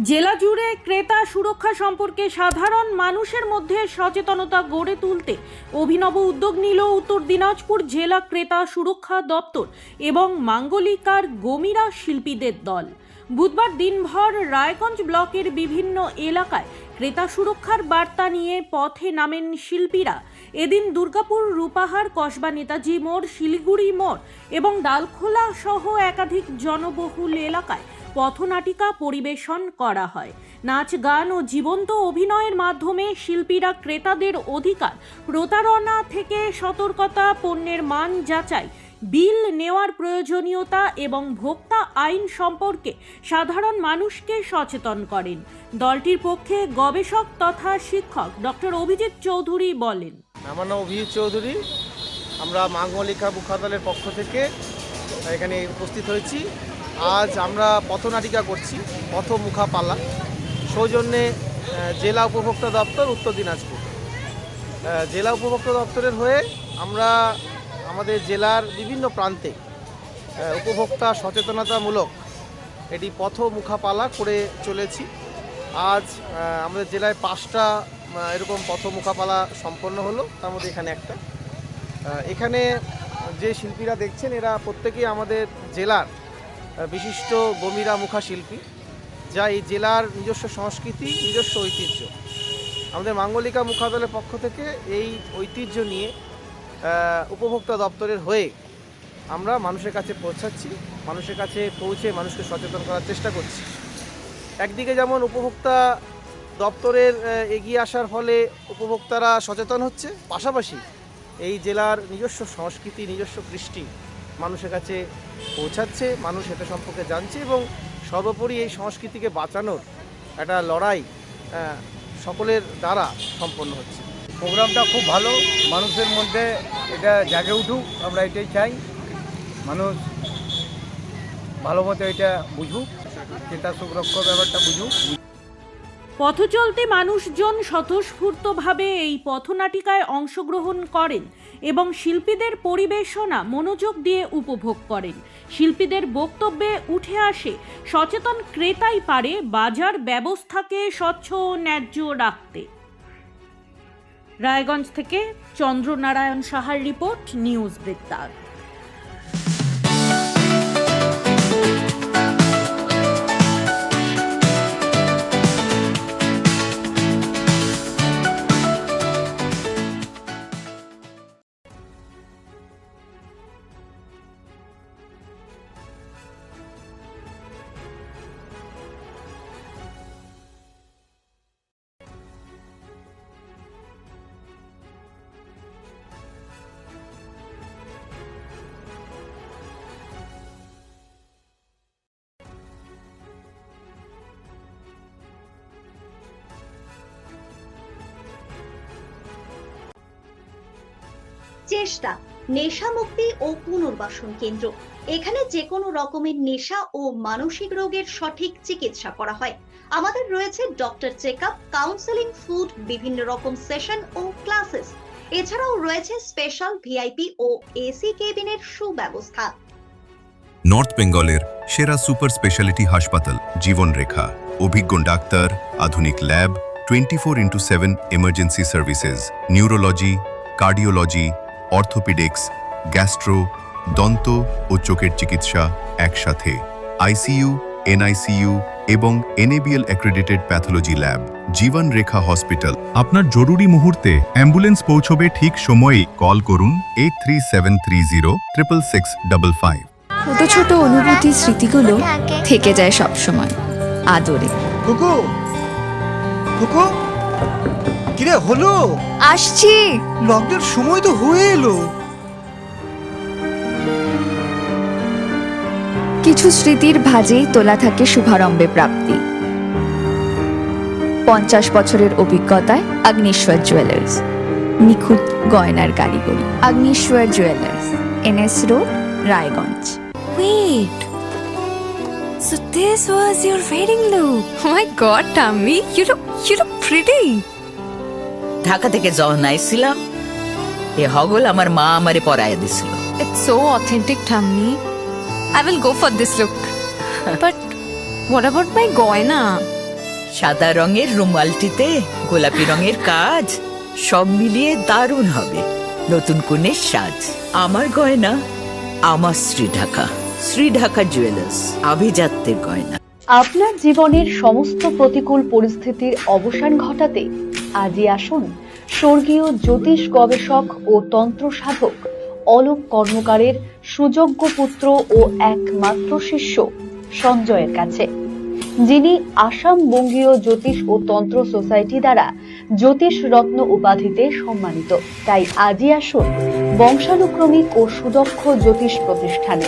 জেলা জুড়ে ক্রেতা সুরক্ষা সম্পর্কে সাধারণ মানুষের মধ্যে সচেতনতা গড়ে তুলতে অভিনব উদ্যোগ নিল উত্তর দিনাজপুর জেলা ক্রেতা সুরক্ষা দপ্তর এবং মাঙ্গলিকার গমিরা শিল্পীদের দল। বুধবার দিনভর রায়গঞ্জ ব্লকের বিভিন্ন এলাকায় ক্রেতা সুরক্ষার বার্তা নিয়ে পথে নামেন শিল্পীরা। এদিন দুর্গাপুর, রূপাহার, কসবা, নেতাজি মোড়, শিলিগুড়ি মোড় এবং ডালখোলা সহ একাধিক জনবহুল এলাকায় পথনাটিকা পরিবেশন করা হয়। নাচ, গান ও জীবন্ত অভিনয়ের মাধ্যমে শিল্পীরা ক্রেতাদের অধিকার, প্রতারণা থেকে সতর্কতা, পণ্যের মান যাচাই, বিল নেওয়ার প্রয়োজনীয়তা এবং ভোক্তা আইন সম্পর্কে সাধারণ মানুষকে সচেতন করেন। দলটির পক্ষে গবেষক তথা শিক্ষক ডক্টর অভিজিৎ চৌধুরী বলেন, আমার নাম অভিজিৎ চৌধুরী। আমরা মাঙ্গলিকা মুখাদলের পক্ষ থেকে এখানে উপস্থিত হয়েছি। আজ আমরা পথনাটিকা করছি, পথমুখা পালা, সৌজন্যে জেলা উপভোক্তা দপ্তর উত্তর দিনাজপুর। জেলা উপভোক্তা দপ্তরের হয়ে আমরা আমাদের জেলার বিভিন্ন প্রান্তে উপভোক্তা সচেতনতামূলক এটি পথমুখা পালা করে চলেছি। আজ আমাদের জেলায় 5টা এরকম পথমুখা পালা সম্পন্ন হলো, তার মধ্যে এখানে একটা। এখানে যে শিল্পীরা দেখছেন এরা প্রত্যেকেই আমাদের জেলার বিশিষ্ট গমিরা মুখা শিল্পী, যা এই জেলার নিজস্ব সংস্কৃতি, নিজস্ব ঐতিহ্য। আমাদের মাঙ্গলিকা মুখাদলের পক্ষ থেকে এই ঐতিহ্য নিয়ে উপভোক্তা দপ্তরের হয়ে আমরা মানুষের কাছে পৌঁছাচ্ছি, মানুষের কাছে পৌঁছে মানুষকে সচেতন করার চেষ্টা করছি। একদিকে যেমন উপভোক্তা দপ্তরের এগিয়ে আসার ফলে উপভোক্তারা সচেতন হচ্ছে, পাশাপাশি এই জেলার নিজস্ব সংস্কৃতি, নিজস্ব কৃষ্টি মানুষের কাছে পৌঁছাচ্ছে, মানুষ এটা সম্পর্কে জানছে এবং সর্বোপরি এই সংস্কৃতিকে বাঁচানোর একটা লড়াই সকলের দ্বারা সম্পন্ন হচ্ছে। প্রোগ্রামটা খুব ভালো, মানুষের মধ্যে এটা জাগে উঠুক, আমরা এটাই চাই। মানুষ ভালো মতো এটা বুঝুক, ক্রেতা সুরক্ষা ব্যাপারটা বুঝুক। পথ চলতে মানুষজন স্বতঃস্ফূর্তভাবে এই পথনাটিকায় অংশগ্রহণ করেন এবং শিল্পীদের পরিবেশনা মনোযোগ দিয়ে উপভোগ করেন। শিল্পীদের বক্তব্যে উঠে আসে, সচেতন ক্রেতাই পারে বাজার ব্যবস্থাকে স্বচ্ছ ও ন্যায্য রাখতে। রায়গঞ্জ থেকে চন্দ্রনারায়ণ সাহার রিপোর্ট, নিউজ বৃত্তান্ত। চেষ্টা নেশা মুক্তি ও পুনর্বাসন কেন্দ্র। এখানে যে কোনো রকমের নেশা ও মানসিক রোগের সঠিক চিকিৎসা করা হয়। আমাদের রয়েছে ডক্টর চেকআপ, কাউন্সেলিং, ফুড, বিভিন্ন রকম সেশন ও ক্লাসেস। এছাড়াও রয়েছে স্পেশাল ভিআইপি ও এসি কেবিনের সুব্যবস্থা। নর্থ বেঙ্গলের সেরা সুপার স্পেশালিটি হাসপাতাল জীবনরেখা, অভিজ্ঞ ডাক্তার, আধুনিক lab, 24x7 emergency services, neurology, cardiology, orthopaedics, gastro, দন্ত ও চোখের চিকিৎসা একসাথে, আইসিইউ, এনআইসিইউ এবং এনএবিএল অ্যাক্রেডিটেড প্যাথোলজি ল্যাব। জীবন রেখা হসপিটাল। আপনার জরুরি মুহূর্তে অ্যাম্বুলেন্স পৌঁছবে ঠিক সময়ে। কল করুন 8373066655। ছোট ছোট অনুভূতি, স্মৃতিগুলো থেকে যায় সব সময় আদরে। কুকু কুকু, কিরে হলো? আসছি। লকডাউন সময় তো হয়ে এলো। কিছু স্মৃতির ভাজেই তোলা থাকে শুভারম্ভে প্রাপ্তি। 50 বছরের অভিজ্ঞতায় আগ্নেশ্বর জুয়েলার্স, নিখুঁত গয়নার কারিগরি। Agneshwar jewellers, NS road, Raiganj. Wait, so this was your wedding look? Oh my god, Tammy, you look pretty. Dhaka থেকে যখন আইছিলাম এ হগল আমার মা আমারে পরাইয়া দিছিল। It's so authentic, Tammy. I will go for this look. But what about my goina? সাদা রঙের রুমালটিতে গোলাপি রঙের কাজ, সব মিলিয়ে দারুণ হবে নতুন কনের সাজ। আমার গয়না, আমার শ্রীঢাকা। শ্রীঢাকা জুয়েলার্স, আভিজাত্যের গয়না। আপনার জীবনের সমস্ত প্রতিকূল পরিস্থিতির অবসান ঘটাতে আজই আসুন স্বর্গীয় জ্যোতিষ গবেষক ও তন্ত্র সাধক অলোক কর্মকারের সুযোগ্য পুত্র ও একমাত্র শিষ্য সঞ্জয়ের কাছে, যিনি আসাম বঙ্গীয় জ্যোতিষ ও তন্ত্র সোসাইটি দ্বারা জ্যোতিষ রত্ন উপাধিতে সম্মানিত। তাই আজই আসুন বংশানুক্রমিক ও সুদক্ষ জ্যোতিষ প্রতিষ্ঠানে।